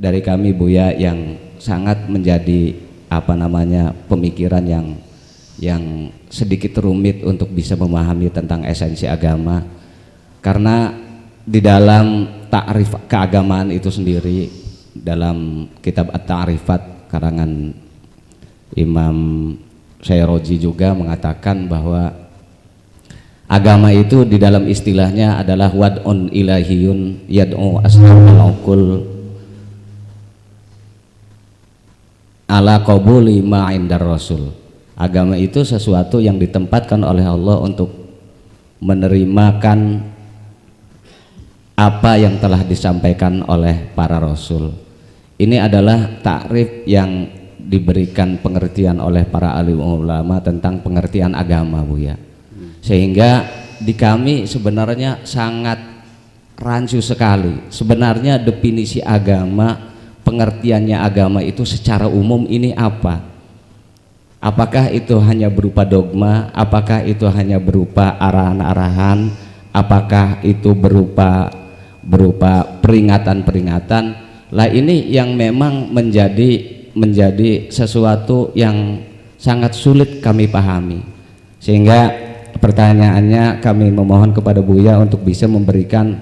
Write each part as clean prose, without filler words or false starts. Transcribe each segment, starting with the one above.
dari kami Buya yang sangat menjadi pemikiran yang sedikit rumit untuk bisa memahami tentang esensi agama, karena di dalam takrif keagamaan itu sendiri, dalam kitab At-Ta'rifat karangan Imam Syairozi juga mengatakan bahwa agama itu di dalam istilahnya adalah wad'un ilahiyun yad'u ashabal uqul ala qabuli ma indar rasul. Agama itu sesuatu yang ditempatkan oleh Allah untuk menerimakan apa yang telah disampaikan oleh para rasul. Ini adalah takrif yang diberikan pengertian oleh para alim ulama tentang pengertian agama, Buya. Sehingga di kami sebenarnya sangat rancu sekali. Sebenarnya definisi agama, pengertiannya agama itu secara umum ini apa? Apakah itu hanya berupa dogma? Apakah itu hanya berupa arahan-arahan? Apakah itu berupa peringatan-peringatan? Lah ini yang memang menjadi sesuatu yang sangat sulit kami pahami. Sehingga pertanyaannya kami memohon kepada Buya untuk bisa memberikan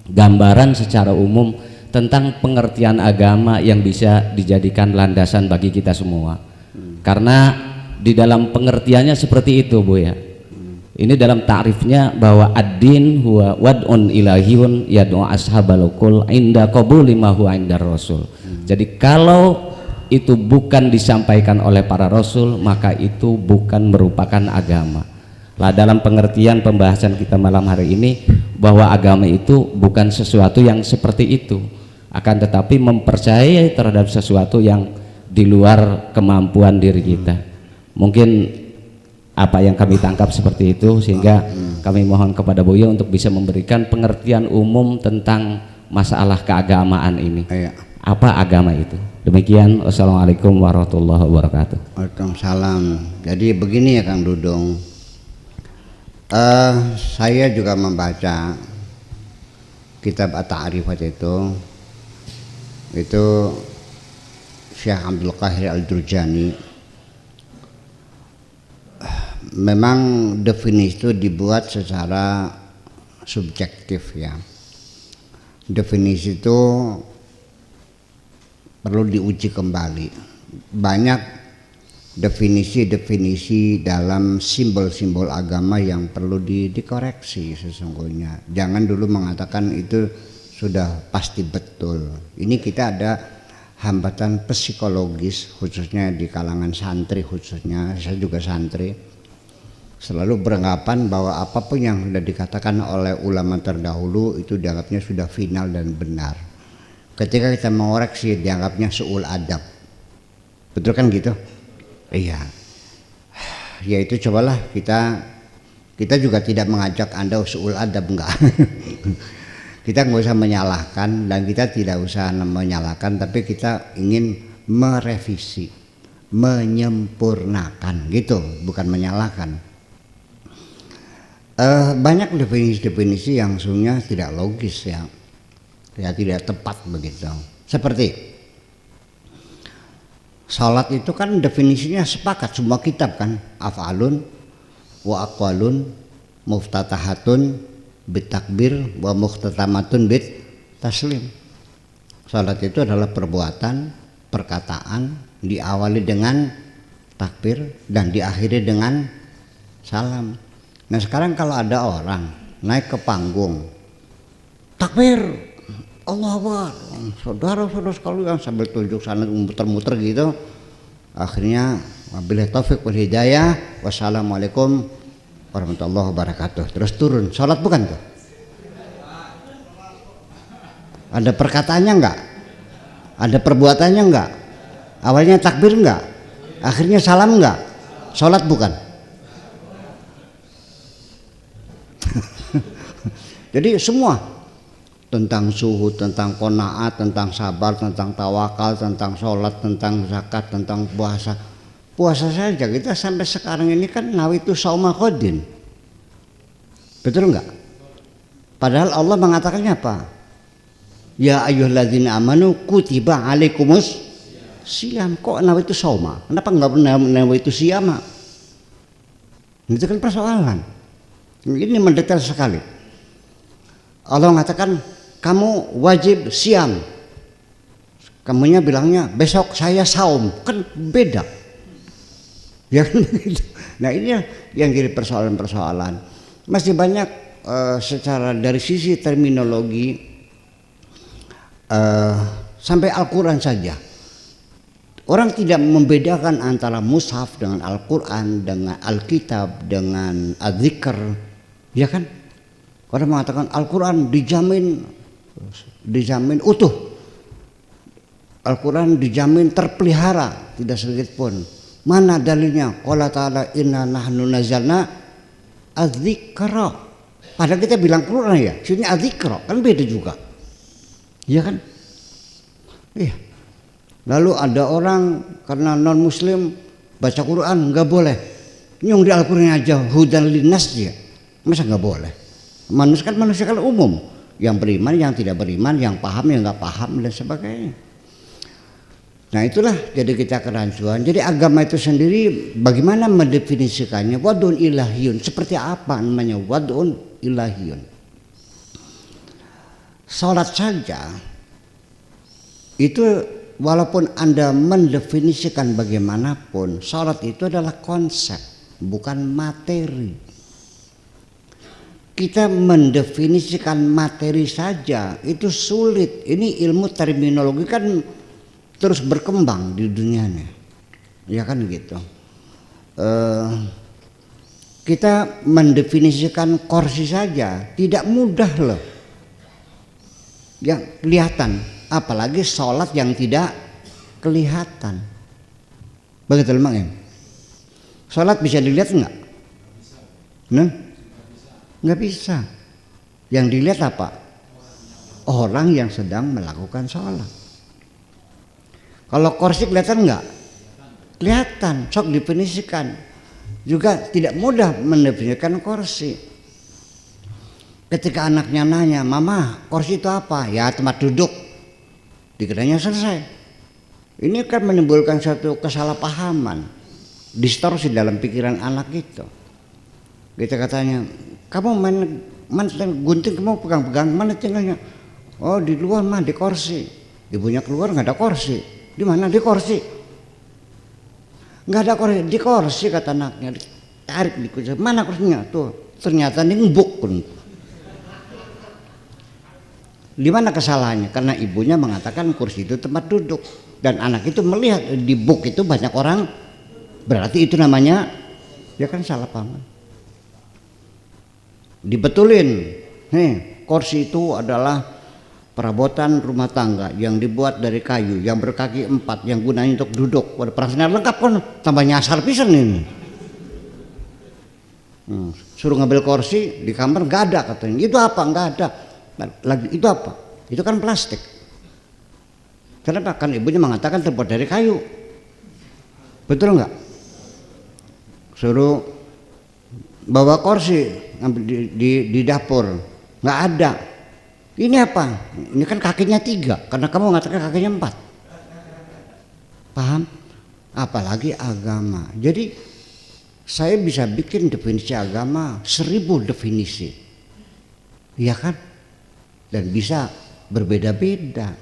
gambaran secara umum tentang pengertian agama yang bisa dijadikan landasan bagi kita semua. Karena di dalam pengertiannya seperti itu, Buya. Ini dalam ta'rifnya bahwa ad-din huwa wad'un ilahiyun yad'u ashabal uqul inda qabuli ma huwa indar rasul. Jadi kalau itu bukan disampaikan oleh para rasul, maka itu bukan merupakan agama. Lah dalam pengertian pembahasan kita malam hari ini, bahwa agama itu bukan sesuatu yang seperti itu, akan tetapi mempercayai terhadap sesuatu yang di luar kemampuan diri kita. Mungkin apa yang kami tangkap seperti itu, sehingga kami mohon kepada Buya untuk bisa memberikan pengertian umum tentang masalah keagamaan ini. Apa agama itu? Demikian. Wassalamualaikum warahmatullahi wabarakatuh. Waalaikumsalam. Jadi begini ya Kang Dudung, saya juga membaca kitab At-Ta'rifat itu Syekh Abdul Qahir Al-Jurjani. Memang definisi itu dibuat secara subjektif ya. Definisi itu perlu diuji kembali. Banyak definisi-definisi dalam simbol-simbol agama yang perlu dikoreksi sesungguhnya. Jangan dulu mengatakan itu sudah pasti betul. Ini kita ada hambatan psikologis khususnya di kalangan santri, khususnya saya juga santri, selalu beranggapan bahwa apapun yang sudah dikatakan oleh ulama terdahulu itu dianggapnya sudah final dan benar. Ketika kita mengoreksi dianggapnya su'ul adab. Betul kan gitu? Iya. Ya itu cobalah kita juga tidak mengajak Anda su'ul adab, enggak. Kita nggak usah menyalahkan dan kita tidak usah menyalahkan, tapi kita ingin merevisi, menyempurnakan gitu, bukan menyalahkan. Banyak definisi-definisi yang sebenarnya tidak logis ya tidak tepat begitu. Seperti salat itu kan definisinya sepakat semua kitab kan, af'alun wa aqwalun muftatahatun bitakbir wa muhtatamatun bit taslim. Salat itu adalah perbuatan, perkataan, diawali dengan takbir dan diakhiri dengan salam. Nah sekarang kalau ada orang naik ke panggung, takbir, Allahu Akbar, saudara-saudara sekalian sambil tunjuk sana muter-muter gitu, akhirnya wabillahi taufiq wal hidayah, wassalamualaikum warahmatullahi wabarakatuh, terus turun. Sholat bukan tuh? Ada perkataannya enggak? Ada perbuatannya enggak? Awalnya takbir enggak? Akhirnya salam enggak? Sholat bukan? Jadi semua tentang suhu, tentang qanaat, tentang sabar, tentang tawakal, tentang sholat, tentang zakat, tentang puasa. Puasa saja kita sampai sekarang ini kan nawaitu shauma qadin. Betul enggak? Padahal Allah mengatakannya apa? Ya ayyuhalladzina amanu kutiba alaikumus siam. Kok nawaitu soma? Kenapa enggak nawaitu siyama? Itu kan persoalan. Ini mendetail sekali. Allah mengatakan kamu wajib siam. Kamunya bilangnya besok saya saum, kan beda. Ya kan begitu. Nah ini yang jadi persoalan-persoalan. Masih banyak secara dari sisi terminologi sampai Al-Quran saja. Orang tidak membedakan antara mushaf dengan Al-Quran, dengan Alkitab, dengan Adzikr, ya kan? Orang mengatakan Al-Quran dijamin utuh, Al-Quran dijamin terpelihara, tidak sedikit pun. Mana dalilnya? Qala ta'ala inna nahnu nazzalna adzikra. Padahal kita bilang Quran ya, maksudnya adzikra, kan beda juga, ya kan? Iya. Lalu ada orang karena non muslim baca Quran nggak boleh, nyung di Al-Quran aja hudan linnas dia, masa nggak boleh? Manusia kan umum, yang beriman, yang tidak beriman, yang paham, yang nggak paham dan sebagainya. Nah itulah jadi kita kerancuan. Jadi agama itu sendiri bagaimana mendefinisikannya? Wad'un ilahiyun, seperti apa namanya wad'un ilahiyun? Salat saja itu walaupun Anda mendefinisikan bagaimanapun, salat itu adalah konsep, bukan materi. Kita mendefinisikan materi saja itu sulit. Ini ilmu terminologi kan terus berkembang di dunianya, ya kan gitu. Kita mendefinisikan kursi saja tidak mudah loh, yang kelihatan, apalagi sholat yang tidak kelihatan. Begitu lemah ya. Sholat bisa dilihat enggak? Nah, nggak bisa. Yang dilihat apa? Orang yang sedang melakukan sholat. Kalau kursi kelihatan enggak? Kelihatan, sok definisikan. Juga tidak mudah mendefinisikan kursi. Ketika anaknya nanya, "Mama, kursi itu apa?" "Ya, tempat duduk." Dikiranya selesai. Ini kan menimbulkan suatu kesalahpahaman, distorsi dalam pikiran anak itu. Kita katanya, "Kamu mana gunting, kamu pegang-pegang mana tinggalnya?" "Oh, di luar mah di kursi." Ibunya keluar nggak ada kursi. "Di mana?" "Di kursi." "Nggak ada kursi." "Di kursi," kata anaknya. Tarik di kursi. "Mana kursinya?" "Tuh." Ternyata ini ngebuk. Di mana kesalahannya? Karena ibunya mengatakan kursi itu tempat duduk dan anak itu melihat di book itu banyak orang, berarti itu namanya, ya kan salah paham. Dibetulin, nih kursi itu adalah perabotan rumah tangga yang dibuat dari kayu, yang berkaki 4, yang gunanya untuk duduk. Pada perasaannya lengkap kan, tambah nyasar pisan ini. Suruh ngambil kursi di kamar nggak ada katanya. Itu apa? Nggak ada. Lagi itu apa? Itu kan plastik. Kenapa? Kan ibunya mengatakan terbuat dari kayu. Betul nggak? Suruh bawa kursi di dapur, nggak ada. Ini apa? Ini kan kakinya 3, karena kamu mengatakan kakinya 4. Paham? Apalagi agama. Jadi saya bisa bikin definisi agama 1000 definisi, ya kan? Dan bisa berbeda-beda.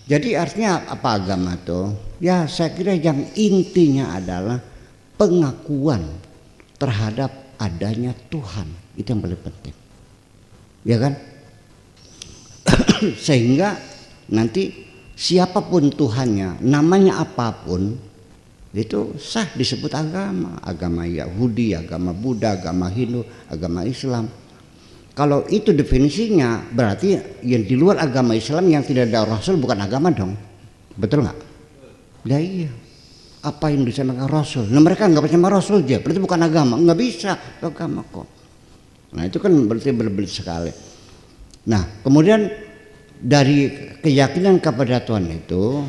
Jadi artinya apa agama tuh? Ya saya kira yang intinya adalah pengakuan terhadap adanya Tuhan. Itu yang paling penting, ya kan? Sehingga nanti siapapun Tuhannya, namanya apapun, itu sah disebut agama. Agama Yahudi, agama Buddha, agama Hindu, agama Islam. Kalau itu definisinya, berarti yang di luar agama Islam yang tidak ada Rasul bukan agama dong. Betul nggak? Ya iya. Apa yang disamakan Rasul? Nah mereka nggak percaya Rasul aja, berarti bukan agama. Nggak bisa agama kok. Nah itu kan berarti berbelit sekali. Nah kemudian dari keyakinan kepada Tuhan itu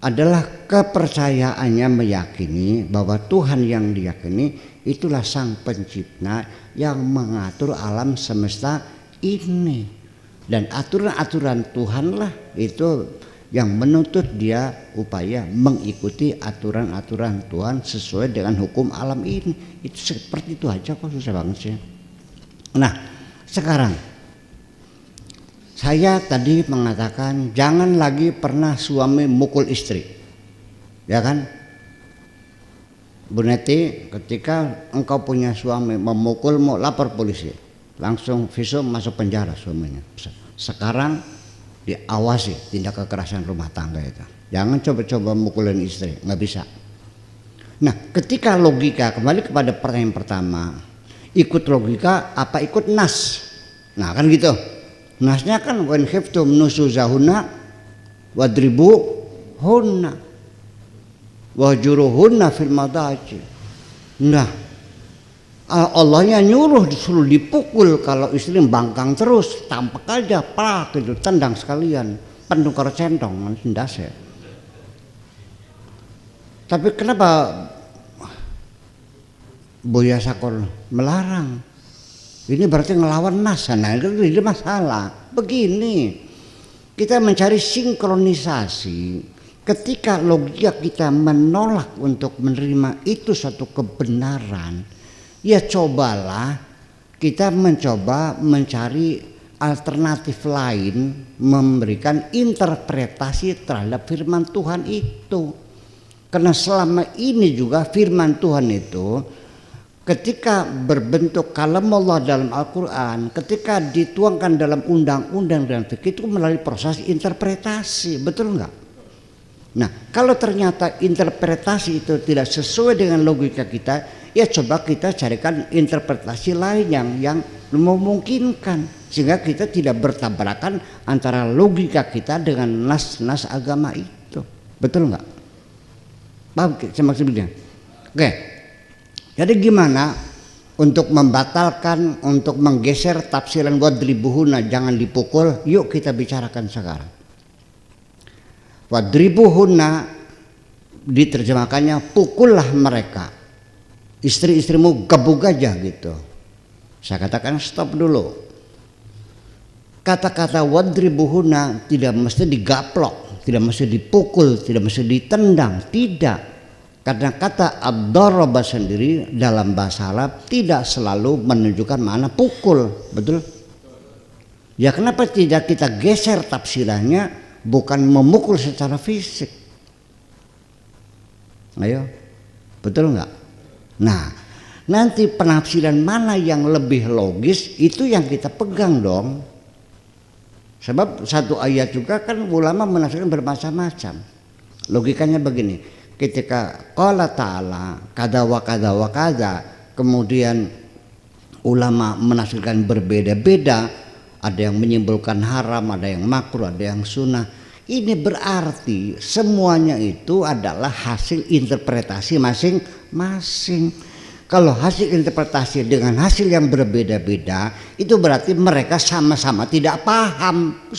adalah kepercayaannya meyakini bahwa Tuhan yang diyakini itulah sang pencipta yang mengatur alam semesta ini. Dan aturan-aturan Tuhanlah itu yang menuntut dia upaya mengikuti aturan-aturan Tuhan sesuai dengan hukum alam ini. Itu seperti itu aja kok, susah banget sih. Nah sekarang saya tadi mengatakan jangan lagi pernah suami mukul istri, ya kan Bu Neti? Ketika engkau punya suami memukul, mau lapor polisi, langsung visum masuk penjara suaminya. Sekarang diawasi tindak kekerasan rumah tangga itu. Jangan coba-coba mukulin istri, nggak bisa. Nah ketika logika, kembali kepada pertanyaan pertama, ikut logika apa ikut nas? Nah kan gitu. Nasnya kan wan khiftum nusuzahunna wadribuhunna wahjuruhunna fil madaji. Nah Allahnya nyuruh disuruh dipukul, kalau istri bangkang terus tampak aja pak itu, tendang sekalian penuh karo centong sendase. Tapi kenapa Buya Sakor melarang? Ini berarti ngelawan nas. Nah itu masalah. Begini, kita mencari sinkronisasi. Ketika logika kita menolak untuk menerima itu satu kebenaran, ya cobalah kita mencoba mencari alternatif lain, memberikan interpretasi terhadap firman Tuhan itu. Karena selama ini juga firman Tuhan itu ketika berbentuk kalam Allah dalam Al-Quran, ketika dituangkan dalam undang-undang dan fikih itu melalui proses interpretasi, betul enggak? Nah kalau ternyata interpretasi itu tidak sesuai dengan logika kita, ya coba kita carikan interpretasi lain yang memungkinkan, sehingga kita tidak bertabrakan antara logika kita dengan nas-nas agama itu, betul enggak? Paham maksudnya? Oke. Jadi gimana untuk membatalkan, untuk menggeser tafsiran wadribuhunna jangan dipukul? Yuk kita bicarakan sekarang. Wadribuhunna diterjemahkannya pukullah mereka, istri-istrimu gebuk aja gitu. Saya katakan stop dulu. Kata-kata wadribuhunna tidak mesti digaplok, tidak mesti dipukul, tidak mesti ditendang, tidak. Karena kata ad-daraba sendiri dalam bahasa Arab tidak selalu menunjukkan makna pukul, betul? Ya kenapa tidak kita geser tafsirannya, bukan memukul secara fisik? Ayo, betul nggak? Nah, nanti penafsiran mana yang lebih logis itu yang kita pegang dong. Sebab satu ayat juga kan ulama menafsirkan bermacam-macam. Logikanya begini. Ketika qala ta'ala kada wa kada wa kada, kemudian ulama menafsirkan berbeda-beda, ada yang menyimpulkan haram, ada yang makruh, ada yang sunnah. Ini berarti semuanya itu adalah hasil interpretasi masing-masing. Kalau hasil interpretasi dengan hasil yang berbeda-beda, itu berarti mereka sama-sama tidak paham.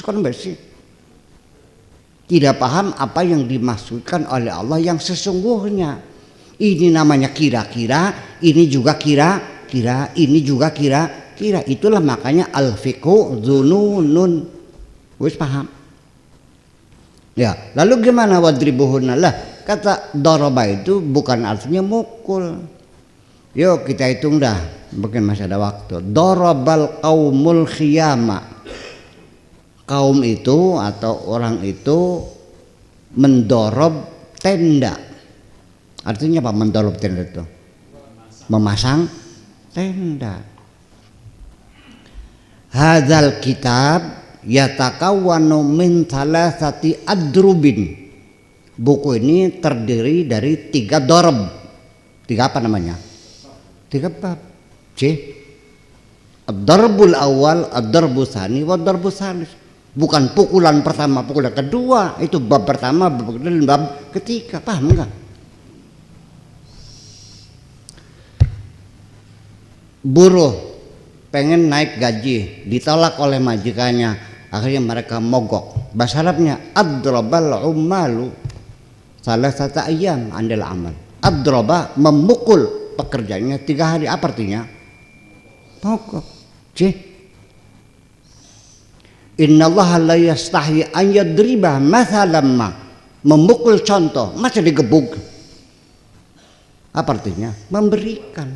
Tidak paham apa yang dimaksudkan oleh Allah yang sesungguhnya. Ini namanya kira-kira, ini juga kira-kira, ini juga kira-kira. Itulah makanya al-fiqhu dzununun. Wis paham? Ya, lalu gimana wadribuhunna? Lah, kata daraba itu bukan artinya mukul. Yuk kita hitung dah, mungkin masih ada waktu. Darabal qaumul khiyama. Kaum itu atau orang itu mendorob tenda. Artinya apa mendorob tenda itu? Memasang tenda. Hadzal kitab yatakawwanu min thalathati adrubin. Buku ini terdiri dari 3 dorob. 3 apa namanya? 3 bab. C. Ad-darbul awal, ad-darbul tsani, wa ad-darbul tsalis. Bukan pukulan pertama, pukulan kedua, itu bab pertama, bab kedua, dan bab ketiga. Paham enggak? Buruh pengen naik gaji, ditolak oleh majikannya, akhirnya mereka mogok. Bahasa Arabnya adrabal ummalu salasata ayyam andal amal. Adraba memukul pekerjaannya 3 hari. Apa artinya? Mogok. Innallaha la yastahi an yadriba mathalan ma, memukul contoh masa digebuk. Apa artinya? Memberikan.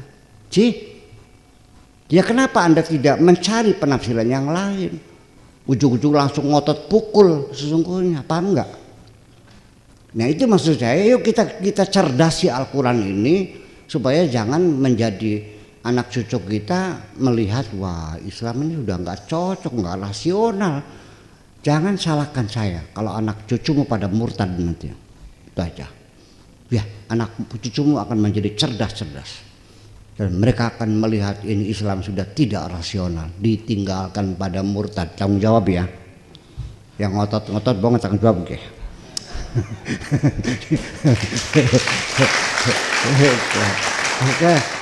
Ya kenapa Anda tidak mencari penafsiran yang lain? Ujung-ujung langsung ngotot pukul sesungguhnya, paham nggak? Nah itu maksud saya, yuk kita cerdasi Al-Quran ini supaya jangan menjadi anak cucu kita melihat wah Islam ini udah nggak cocok, nggak rasional. Jangan salahkan saya kalau anak cucumu pada murtad nanti, itu aja. Ya anak cucumu akan menjadi cerdas-cerdas dan mereka akan melihat ini Islam sudah tidak rasional, ditinggalkan pada murtad. Tanggung jawab ya, yang ngotot-ngotot banget tanggung jawab ke. Oke.